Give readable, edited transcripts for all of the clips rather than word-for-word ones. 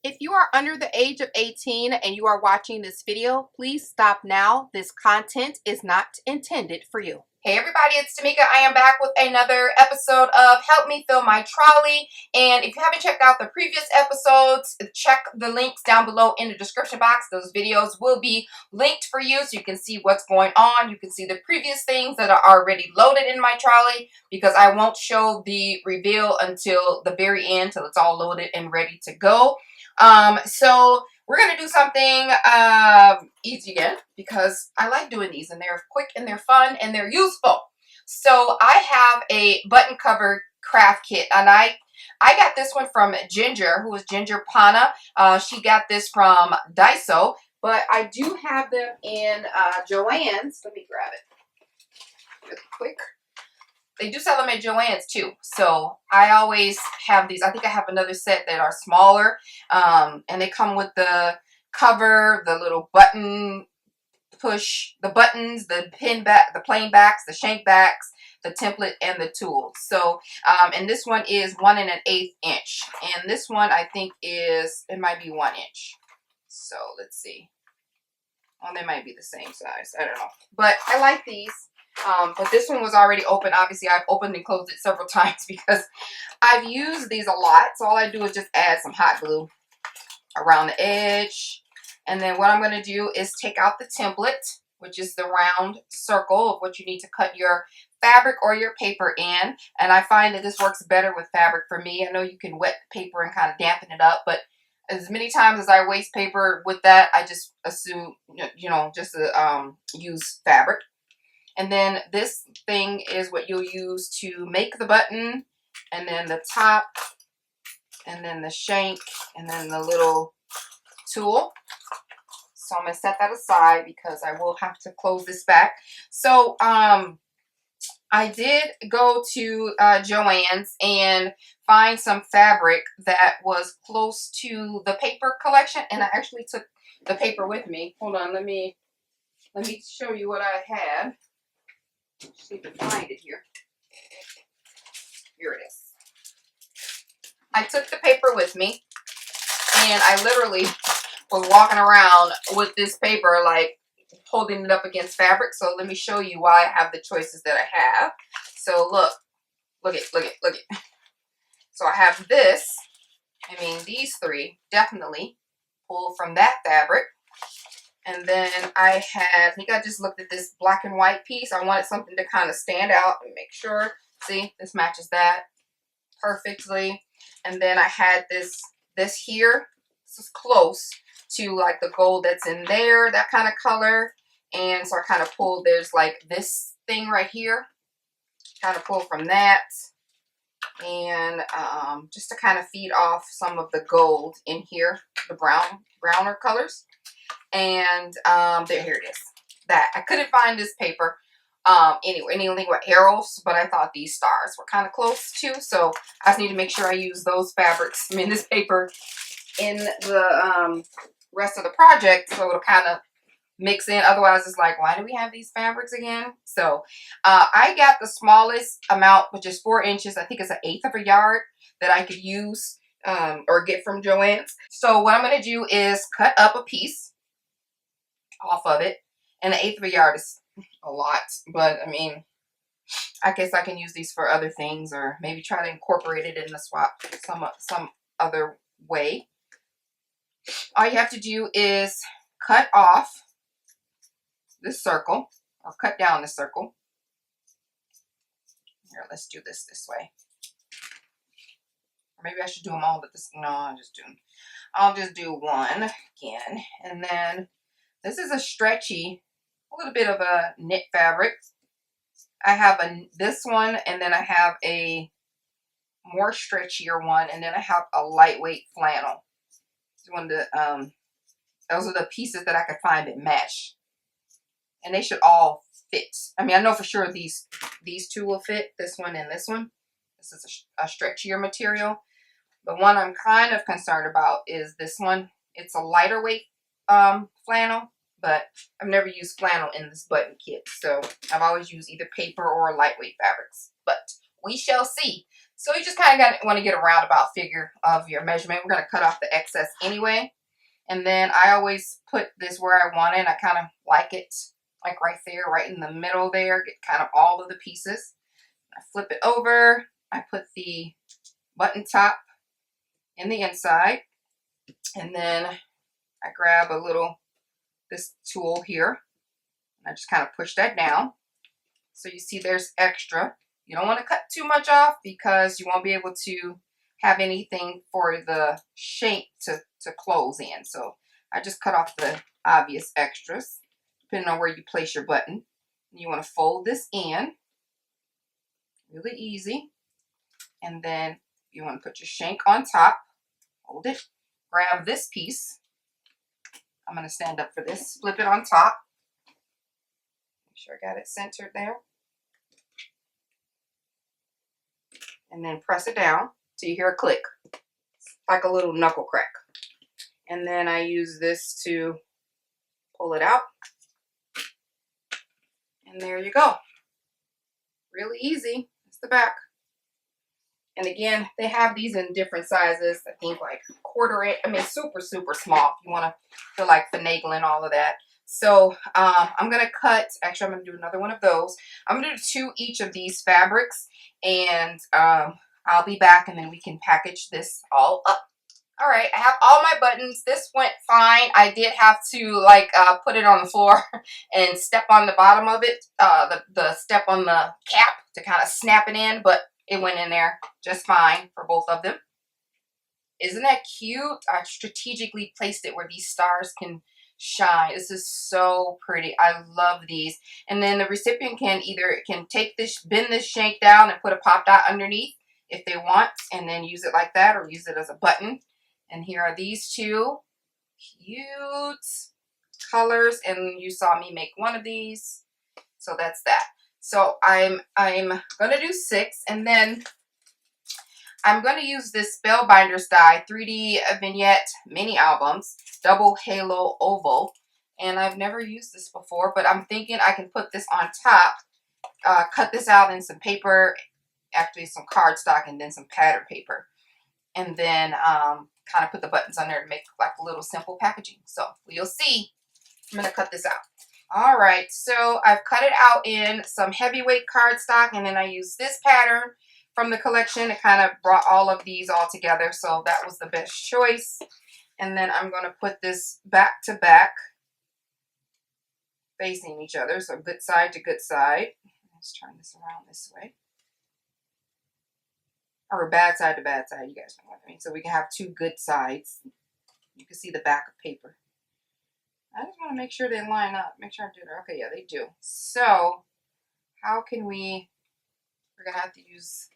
If you are under the age of 18 and you are watching this video, please stop now. This content is not intended for you. Hey everybody, it's TMIKA. I am back with another episode of Help Me Fill My Trolley. And if you haven't checked out the previous episodes, check the links down below in the description box. Those videos will be linked for you so you can see what's going on. You can see the previous things that are already loaded in my trolley, because I won't show the reveal until the very end, till it's all loaded and ready to go. So we're going to do something easy again, because I like doing these, and they're quick and they're fun and they're useful. So I have a button cover craft kit, and I got this one from Ginger, who is Ginger Pana. She got this from Daiso, but I do have them in Joann's. Let me grab it really quick. They do sell them at Joann's too, so I always have these. I think I have another set that are smaller, and they come with the cover, the little button push, the buttons, the pin back, the plain backs, the shank backs, the template, and the tools. So, and this one is 1 1/8 inch, and this one I think is, it might be 1 inch. So let's see. Well, they might be the same size. I don't know, but I like these. But this one was already open. Obviously, I've opened and closed it several times because I've used these a lot. So all I do is just add some hot glue around the edge. And then what I'm going to do is take out the template, which is the round circle of what you need to cut your fabric or your paper in. And I find that this works better with fabric for me. I know you can wet the paper and kind of dampen it up, but as many times as I waste paper with that, I just assume, just to use fabric. And then this thing is what you'll use to make the button, and then the top, and then the shank, and then the little tool. So I'm going to set that aside because I will have to close this back. So I did go to Joann's and find some fabric that was close to the paper collection, and I actually took the paper with me. Hold on, let me show you what I had. See if I can find it here. Here it is. I took the paper with me, and I literally was walking around with this paper, like holding it up against fabric. So let me show you why I have the choices that I have. So look it. So I have this. I mean, these three definitely pull from that fabric. And then I think I just looked at this black and white piece. I wanted something to kind of stand out and make sure. See, this matches that perfectly. And then I had this here. This is close to like the gold that's in there, that kind of color. And so I kind of pulled, there's like this thing right here. Kind of pull from that. And just to kind of feed off some of the gold in here, the browner colors. And here it is. That I couldn't find this paper anywhere, anything with arrows, but I thought these stars were kind of close too. So I just need to make sure I use those fabrics, this paper, in the rest of the project, so it'll kind of mix in. Otherwise, it's like, why do we have these fabrics again? So I got the smallest amount, which is 4 inches. I think it's 1/8 of a yard that I could use or get from Joann's. So what I'm going to do is cut up a piece off of it, and 1/8 of a yard is a lot, but I mean, I guess I can use these for other things, or maybe try to incorporate it in the swap some other way. All you have to do is cut off this circle, or cut down the circle. Here, let's do this way. Or maybe I should do them all, but no, I'll just do one again. And then this is a stretchy, a little bit of a knit fabric. I have this one, and then I have a more stretchier one, and then I have a lightweight flannel. Those are the pieces that I could find that match, and they should all fit. I mean, I know for sure these two will fit. This one and this one. This is a stretchier material. The one I'm kind of concerned about is this one. It's a lighter weight flannel, but I've never used flannel in this button kit, so I've always used either paper or lightweight fabrics, but we shall see. So you just kind of want to get a roundabout figure of your measurement. We're going to cut off the excess anyway. And then I always put this where I want it. I kind of like it like right there, right in the middle there. Get kind of all of the pieces. I flip it over. I put the button top in the inside. And then I grab this tool here. And I just kind of push that down. So you see there's extra. You don't want to cut too much off because you won't be able to have anything for the shank to close in. So I just cut off the obvious extras, depending on where you place your button. And you want to fold this in, really easy. And then you want to put your shank on top, hold it, grab this piece. I'm going to stand up for this, flip it on top. Make sure I got it centered there. And then press it down till you hear a click, like a little knuckle crack. And then I use this to pull it out. And there you go. Really easy. That's the back. And again, they have these in different sizes. I think like 1/4 inch. I mean, super, super small if you want to feel like finagling all of that. So I'm going to cut, actually I'm going to do another one of those. I'm going to do 2 each of these fabrics, and I'll be back and then we can package this all up. All right, I have all my buttons. This went fine. I did have to like put it on the floor and step on the bottom of it, the step on the cap to kind of snap it in, but it went in there just fine for both of them. Isn't that cute? I strategically placed it where these stars can shine. This is so pretty. I love these. And then the recipient can take this, bend this shank down and put a pop dot underneath if they want, and then use it like that, or use it as a button. And here are these 2 cute colors, and you saw me make one of these. So that's that. So I'm gonna do 6, and then I'm going to use this Spellbinders die 3D vignette mini albums, double halo oval. And I've never used this before, but I'm thinking I can put this on top, cut this out in some paper, actually some cardstock, and then some pattern paper. And then kind of put the buttons on there to make like a little simple packaging. So you'll see. I'm going to cut this out. All right, so I've cut it out in some heavyweight cardstock, and then I used this pattern from the collection. It kind of brought all of these all together, so that was the best choice. And then I'm going to put this back to back, facing each other, so good side to good side. Let's turn this around this way. Or bad side to bad side, you guys know what I mean. So we can have 2 good sides. You can see the back of paper. I just want to make sure they line up. Make sure I do that. Okay, yeah, they do. So how can we're going to have to use,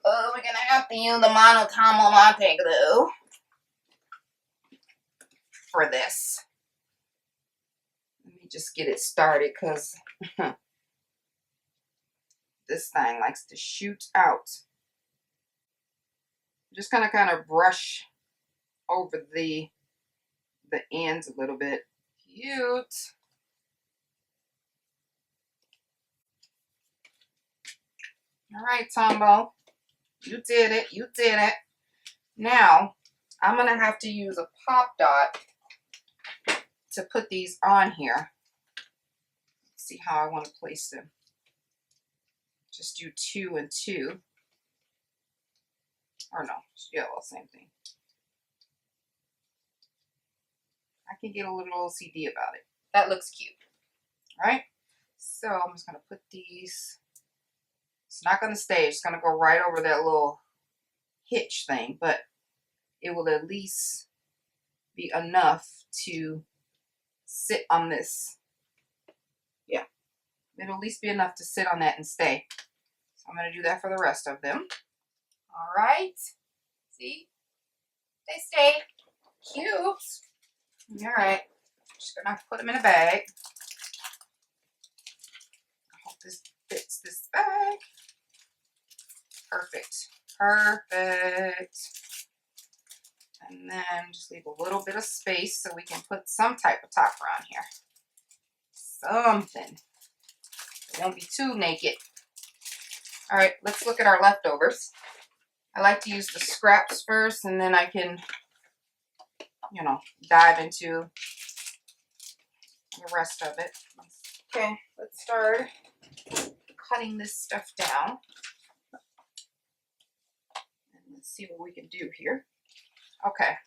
we're going to have to use the Monotomo Monte glue for this. Let me just get it started, because this thing likes to shoot out. I'm just going to kind of brush over the ends a little bit. Cute. All right, Tombo. You did it. You did it. Now, I'm going to have to use a pop dot to put these on here. Let's see how I want to place them. Just do 2 and 2. Or no, yeah, well, same thing. I can get a little OCD about it. That looks cute. All right? So I'm just going to put these. It's not going to stay. It's going to go right over that little hitch thing, but it will at least be enough to sit on this. Yeah. It'll at least be enough to sit on that and stay. So I'm going to do that for the rest of them. All right. See? They stay. Cute. All right. Just going to put them in a bag. I hope this fits this bag. Perfect. Perfect. And then just leave a little bit of space so we can put some type of topper on here. Something. It won't be too naked. All right, let's look at our leftovers. I like to use the scraps first, and then I can, you know, dive into the rest of it. Okay, let's start cutting this stuff down. And let's see what we can do here. Okay.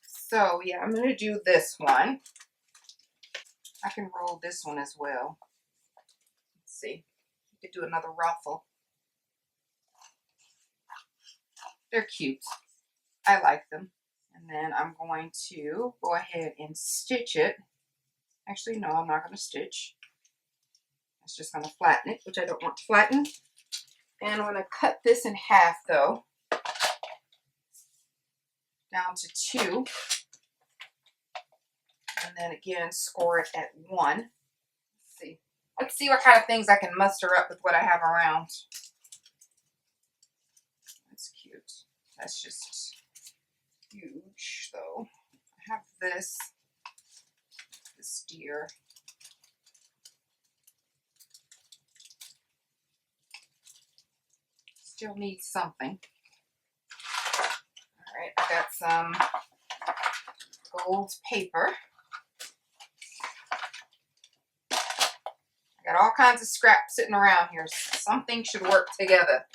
So, yeah, I'm going to do this one. I can roll this one as well. Let's see. You could do another ruffle. They're cute. I like them. And then I'm going to go ahead and stitch it. Actually, no, I'm not going to stitch. It's just going to flatten it, which I don't want to flatten. And I'm going to cut this in half, though, down to 2. And then again, score it at 1. Let's see. Let's see what kind of things I can muster up with what I have around. That's cute. That's just huge, though. I have this deer. Still needs something. All right, I got some gold paper. I got all kinds of scraps sitting around here. Something should work together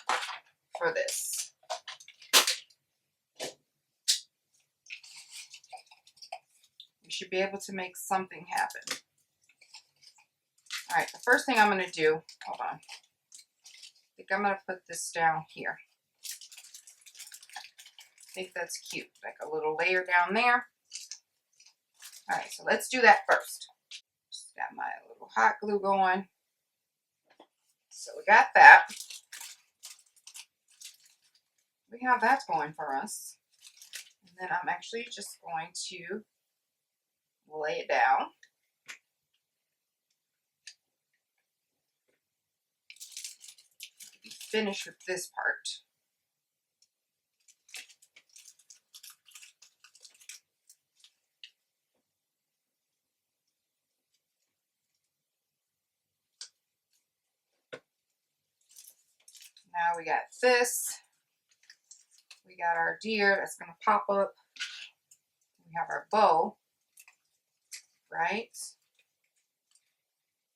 for this. We should be able to make something happen. All right, the first thing I'm going to do, hold on. I think I'm going to put this down here. I think that's cute, like a little layer down there. All right, so let's do that first. Just got my little hot glue going. So we got that. We have that going for us. And then I'm actually just going to lay it down. Be finished with this part. Now we got this. We got our deer that's going to pop up. We have our bow, right?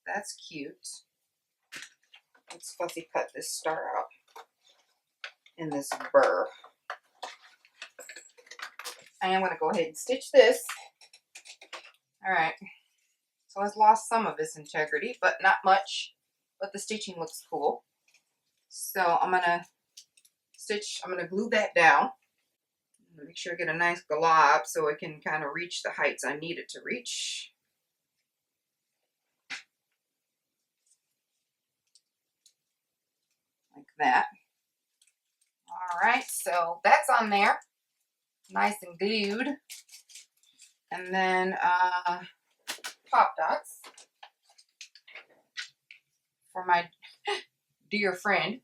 That's cute. Let's fussy cut this star out in this burr. I am going to go ahead and stitch this. All right. So it's lost some of its integrity, but not much. But the stitching looks cool. So I'm going to stitch, I'm going to glue that down. Make sure I get a nice glob so it can kind of reach the heights I need it to reach. Like that. All right, so that's on there. Nice and glued. And then pop dots for my dear friend.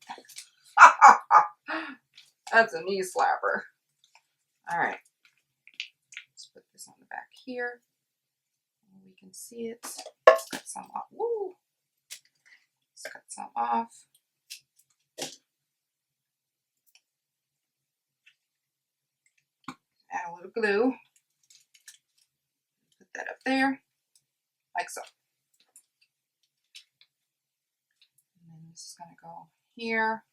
That's a knee slapper. All right. Let's put this on the back here. We can see it. Let's cut some off. Woo! Let's cut some off. Add a little glue. Put that up there, like so. And then this is going to go here.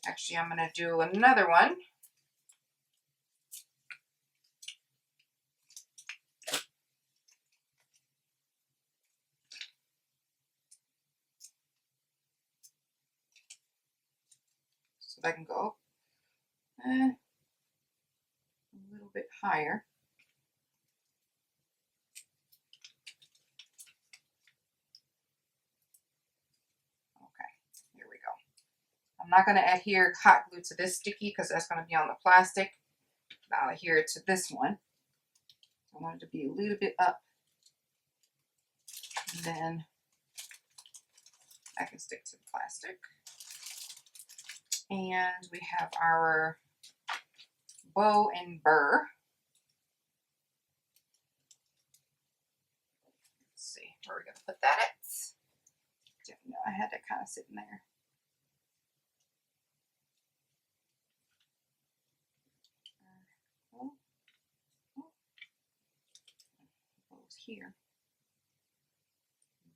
Actually, I'm going to do another one. So I can go a little bit higher. Okay, here we go. I'm not going to adhere hot glue to this sticky because that's going to be on the plastic. I'll adhere it to this one. I want it to be a little bit up. And then I can stick to the plastic. And we have our bow and burr. Let's see where we're going to put that at. Didn't know I had that kind of sitting there. here.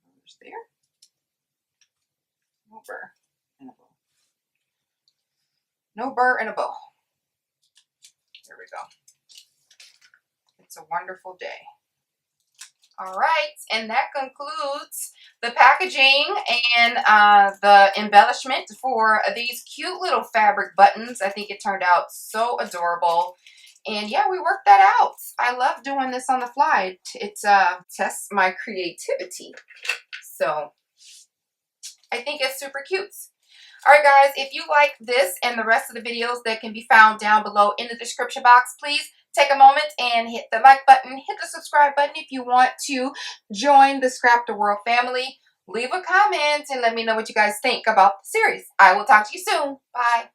There's there. No burr and a bow. No burr and a bow. There we go. It's a wonderful day. All right, and that concludes the packaging and the embellishment for these cute little fabric buttons. I think it turned out so adorable. And yeah, we worked that out. I love doing this on the fly. It tests my creativity. So I think it's super cute. All right, guys, if you like this and the rest of the videos that can be found down below in the description box, please take a moment and hit the like button, hit the subscribe button if you want to join the Scrap-Da-World family. Leave a comment and let me know what you guys think about the series. I will talk to you soon. Bye.